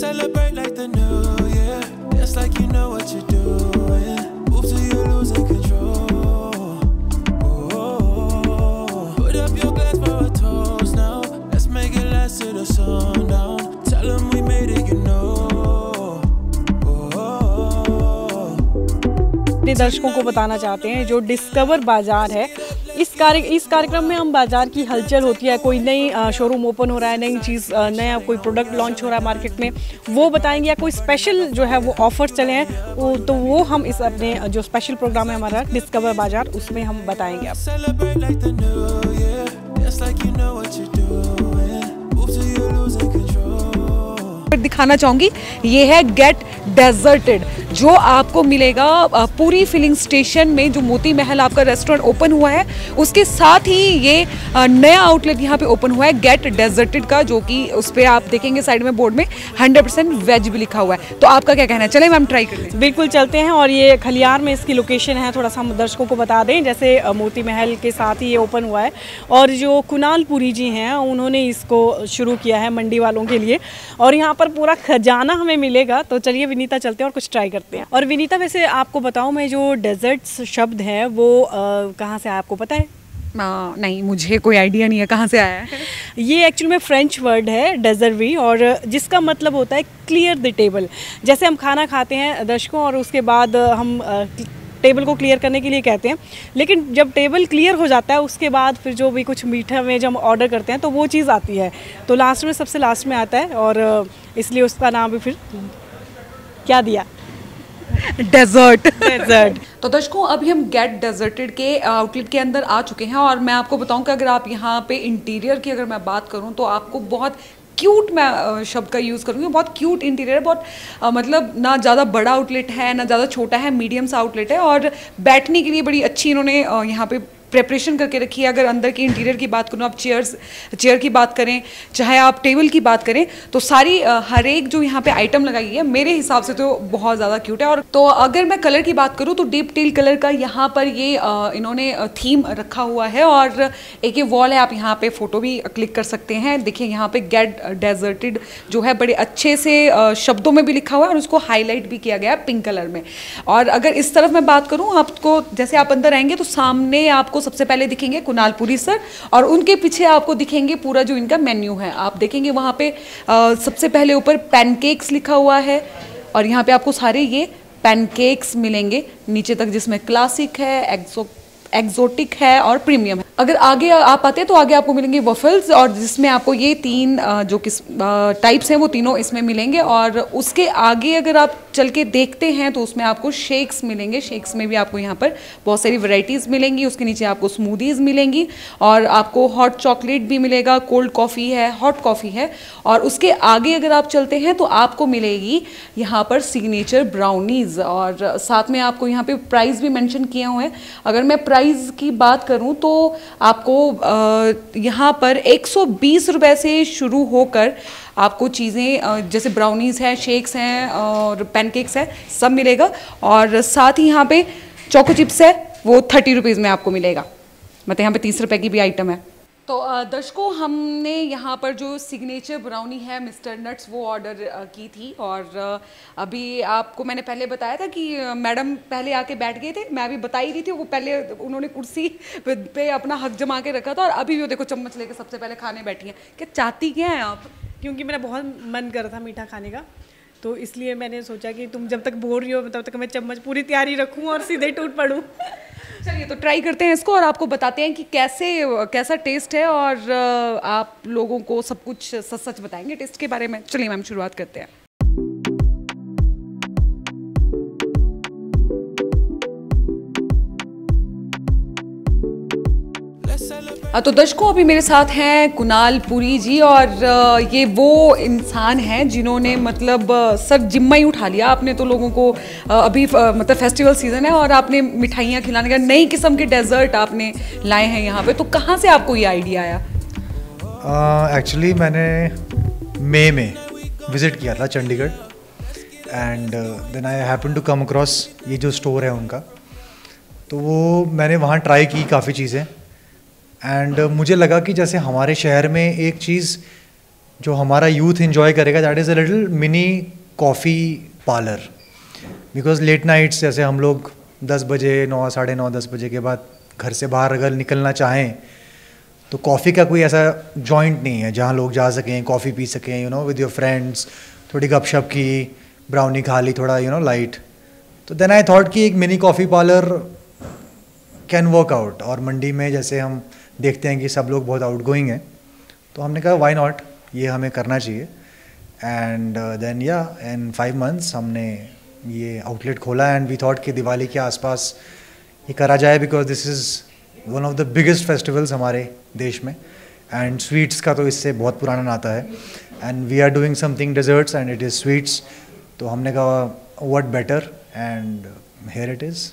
celebrate like the new year. It's like you know what you're doing. Move till you're losing control. Oh, put up your glass for a toast now. Let's make it last till the sundown. Tell them we made it, you know. अपने दर्शकों को बताना चाहते हैं जो discover बाज़ार है, इस कार्यक्रम में हम बाज़ार की हलचल होती है, कोई नई शोरूम ओपन हो रहा है, नई चीज़, नया कोई प्रोडक्ट लॉन्च हो रहा है मार्केट में, वो बताएंगे, या कोई स्पेशल जो है वो ऑफर्स चले हैं तो वो हम इस अपने जो स्पेशल प्रोग्राम है हमारा डिस्कवर बाज़ार, उसमें हम बताएंगे आप। दिखाना चाहूँगी ये है गेट डेजर्टेड, जो आपको मिलेगा पूरी फिलिंग स्टेशन में, जो मोती महल आपका रेस्टोरेंट ओपन हुआ है उसके साथ ही ये नया आउटलेट यहाँ पे ओपन हुआ है गेट डेजर्टेड का, जो कि उस पर आप देखेंगे साइड में बोर्ड में 100% वेज भी लिखा हुआ है। तो आपका क्या कहना है, चलें मैम ट्राई कर लें? बिल्कुल चलते हैं। और ये खलियार में इसकी लोकेशन है, थोड़ा सा हम दर्शकों को बता दें, जैसे मोती महल के साथ ही ये ओपन हुआ है, और जो कुणाल पुरी जी हैं उन्होंने इसको शुरू किया है मंडी वालों के लिए, और यहाँ पर पूरा खजाना हमें मिलेगा। तो चलिए विनीता चलते हैं और कुछ ट्राई करते हैं। और विनीता, वैसे आपको बताऊं, मैं जो डेजर्ट्स शब्द है वो कहाँ से आया आपको पता है? नहीं, मुझे कोई आइडिया नहीं है कहाँ से आया है। ये एक्चुअल में फ्रेंच वर्ड है डेजर्वी, और जिसका मतलब होता है क्लियर द टेबल। जैसे हम खाना खाते हैं दर्शकों, और उसके बाद हम टेबल को क्लियर करने के लिए कहते हैं, लेकिन जब टेबल क्लियर हो जाता है उसके बाद फिर जो भी कुछ मीठा में जब हम ऑर्डर करते हैं तो वो चीज़ आती है, तो लास्ट में सबसे लास्ट में आता है, और इसलिए उसका नाम भी फिर क्या दिया, डेजर्ट। तो दर्शकों, अभी हम गेट डेजर्टेड के आउटलेट के अंदर आ चुके हैं, और मैं आपको बताऊं कि अगर आप यहाँ पे इंटीरियर की अगर मैं बात करूँ तो आपको बहुत क्यूट, मैं शब्द का यूज़ करूँगी, बहुत क्यूट इंटीरियर है, बहुत मतलब ना ज़्यादा बड़ा आउटलेट है ना ज़्यादा छोटा है, मीडियम सा आउटलेट है, और बैठने के लिए बड़ी अच्छी इन्होंने यहाँ पे प्रेपरेशन करके रखी है। अगर अंदर की इंटीरियर की बात करूँ, आप चेयर की बात करें, चाहे आप टेबल की बात करें, तो सारी हर एक जो यहाँ पे आइटम लगाई है मेरे हिसाब से तो बहुत ज़्यादा क्यूट है। और तो अगर मैं कलर की बात करूँ तो डीप टील कलर का यहाँ पर ये इन्होंने थीम रखा हुआ है, और एक ये वॉल है, आप यहाँ पे फोटो भी क्लिक कर सकते हैं। देखिए यहाँ पे गेट डेजर्टेड जो है बड़े अच्छे से शब्दों में भी लिखा हुआ है, और उसको हाईलाइट भी किया गया है पिंक कलर में। और अगर इस तरफ मैं बात करूँ, आपको जैसे आप अंदर आएंगे तो सामने आपको सबसे पहले दिखेंगे कुणाल पुरी सर, और उनके पीछे आपको दिखेंगे पूरा जो इनका मेन्यू है। आप देखेंगे वहाँ पे सबसे पहले ऊपर पैनकेक्स लिखा हुआ है, और यहाँ पे आपको सारे ये पैनकेक्स मिलेंगे नीचे तक, जिसमें क्लासिक है, एक्सोटिक है और प्रीमियम है। अगर आगे आप आते हैं तो आगे आपको मिलेंगे वफल्स, और जिसमें आपको ये तीन जो किस टाइप्स हैं वो तीनों इसमें मिलेंगे। और उसके आगे अगर आप चल के देखते हैं तो उसमें आपको शेक्स मिलेंगे। शेक्स में भी आपको यहाँ पर बहुत सारी वैरायटीज़ मिलेंगी। उसके नीचे आपको स्मूदीज़ मिलेंगी, और आपको हॉट चॉकलेट भी मिलेगा, कोल्ड कॉफ़ी है, हॉट कॉफ़ी है। और उसके आगे अगर आप चलते हैं तो आपको मिलेगी यहाँ पर सिग्नेचर ब्राउनीज़, और साथ में आपको यहाँ पे प्राइस भी मेंशन किए हुए हैं। अगर मैं प्राइस की बात करूँ तो आपको यहाँ पर 120 रुपये से शुरू होकर आपको चीज़ें जैसे ब्राउनीज़ हैं, शेक्स हैं और पैनकेक्स हैं, सब मिलेगा। और साथ ही यहाँ पे चोको चिप्स है, वो 30 रुपीज़ में आपको मिलेगा, मतलब यहाँ पे 30 रुपये की भी आइटम है। तो दर्शकों, हमने यहाँ पर जो सिग्नेचर ब्राउनी है मिस्टर नट्स वो ऑर्डर की थी, और अभी आपको मैंने पहले बताया था कि मैडम पहले आके बैठ गए थे, मैं अभी बता ही रही थी, वो पहले उन्होंने कुर्सी पे अपना हक जमा के रखा था, और अभी वो देखो चम्मच लेके सबसे पहले खाने बैठी हैं। क्या चाहती क्या हैं आप? क्योंकि मेरा बहुत मन कर रहा था मीठा खाने का, तो इसलिए मैंने सोचा कि तुम जब तक बोल रही हो तब तक मैं चम्मच पूरी तैयारी रखूँ और सीधे टूट पड़ूँ। चलिए तो ट्राई करते हैं इसको, और आपको बताते हैं कि कैसा टेस्ट है, और आप लोगों को सब कुछ सच सच बताएंगे टेस्ट के बारे में। चलिए मैम, शुरुआत करते हैं। तो दर्शकों, अभी मेरे साथ हैं कुणाल पुरी जी, और ये वो इंसान हैं जिन्होंने मतलब सर जिम्मा ही उठा लिया। आपने तो लोगों को अभी मतलब फेस्टिवल सीजन है और आपने मिठाइयाँ खिलाने का, नई किस्म के डेजर्ट आपने लाए हैं यहाँ पे, तो कहाँ से आपको ये आइडिया आया? एक्चुअली मैंने मई में विज़िट किया था Chandigarh, and then I happen to come across ये जो स्टोर है उनका, तो वो मैंने वहाँ ट्राई की काफ़ी चीज़ें, एंड मुझे लगा कि जैसे हमारे शहर में एक चीज़ जो हमारा यूथ इन्जॉय करेगा, that is a little mini coffee parlour. Because late nights जैसे हम लोग 10 बजे 9 साढ़े 9 10 बजे के बाद घर से बाहर अगर निकलना चाहें तो कॉफ़ी का कोई ऐसा जॉइंट नहीं है जहाँ लोग जा सकें, कॉफ़ी पी सकें, you know, with your friends, थोड़ी गपशप की, ब्राउनी खा ली, थोड़ा लाइट। तो देन आई थॉट कि एक mini coffee parlour can work out. और मंडी में जैसे हम देखते हैं कि सब लोग बहुत आउट गोइंग हैं, तो हमने कहा वाई नॉट, ये हमें करना चाहिए। एंड देन या इन 5 months हमने ये आउटलेट खोला एंड वी थॉट कि दिवाली के आसपास ये करा जाए, because this is one of the biggest festivals हमारे देश में। एंड स्वीट्स का तो इससे बहुत पुराना नाता है, and we are doing something desserts and it is sweets. तो हमने कहा what better, and here it is.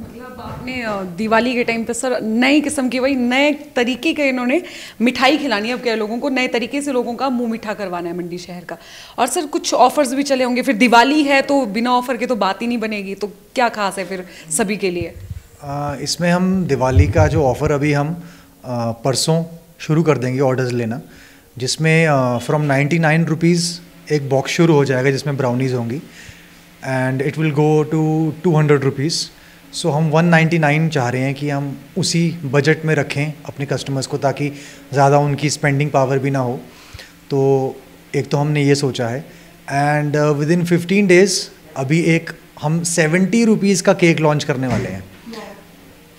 मतलब आपने दिवाली के टाइम पे सर नई किस्म की, वही नए तरीके के इन्होंने मिठाई खिलानी है अब क्या लोगों को, नए तरीके से लोगों का मुंह मीठा करवाना है मंडी शहर का। और सर कुछ ऑफर्स भी चले होंगे, फिर दिवाली है तो बिना ऑफर के तो बात ही नहीं बनेगी, तो क्या खास है फिर सभी के लिए? इसमें हम दिवाली का जो ऑफ़र अभी हम परसों शुरू कर देंगे ऑर्डर्स लेना, जिसमें फ्रॉम 99 रुपीज़ एक बॉक्स शुरू हो जाएगा जिसमें ब्राउनीज़ होंगी, and it will go to 200 rupees. So हम 199 चाह रहे हैं कि हम उसी बजट में रखें अपने कस्टमर्स को, ताकि ज़्यादा उनकी स्पेंडिंग पावर भी ना हो। तो एक तो हमने ये सोचा है, एंड विद इन 15 डेज़ अभी एक हम 70 रुपीज़ का केक लॉन्च करने वाले हैं।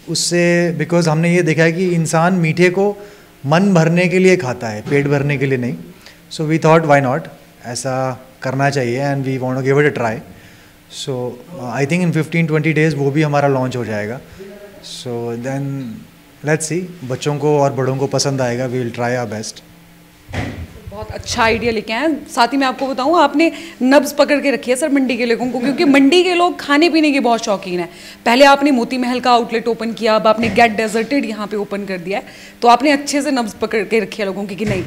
उससे बिकॉज़ हमने ये देखा है कि इंसान मीठे को मन भरने के लिए खाता है, पेट भरने के लिए नहीं। So we thought why not, ऐसा करना चाहिए, and we want to give it a try. So I think in 15-20 days वो भी हमारा लॉन्च हो जाएगा। सो देन लेट्स सी, बच्चों को और बड़ों को पसंद आएगा, we will try our best. बहुत अच्छा आइडिया लेके आए। साथ ही मैं आपको बताऊं, आपने नब्ज पकड़ के रखी है सर मंडी के लोगों को, क्योंकि मंडी के लोग खाने पीने के बहुत शौकीन है। पहले आपने मोती महल का आउटलेट ओपन किया, अब आपने गेट डेजर्टेड यहाँ पे ओपन कर दिया है, तो आपने अच्छे से नब्ज पकड़ के रखी है लोगों की कि नहीं?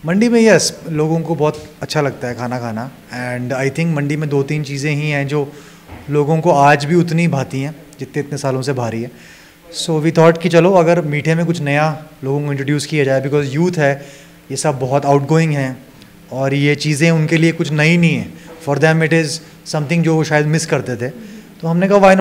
मंडी में यस, लोगों को बहुत अच्छा लगता है खाना खाना, एंड आई थिंक मंडी में 2-3 चीज़ें ही हैं जो लोगों को आज भी उतनी भाती हैं जितने इतने सालों से भारी है। सो वी थॉट कि चलो अगर मीठे में कुछ नया लोगों को इंट्रोड्यूस किया जाए, बिकॉज यूथ है, ये सब बहुत आउटगोइंग हैं और ये चीज़ें उनके लिए कुछ नई नहीं है। For them it is something जो वो शायद मिस करते थे। तो हमने कहा वाई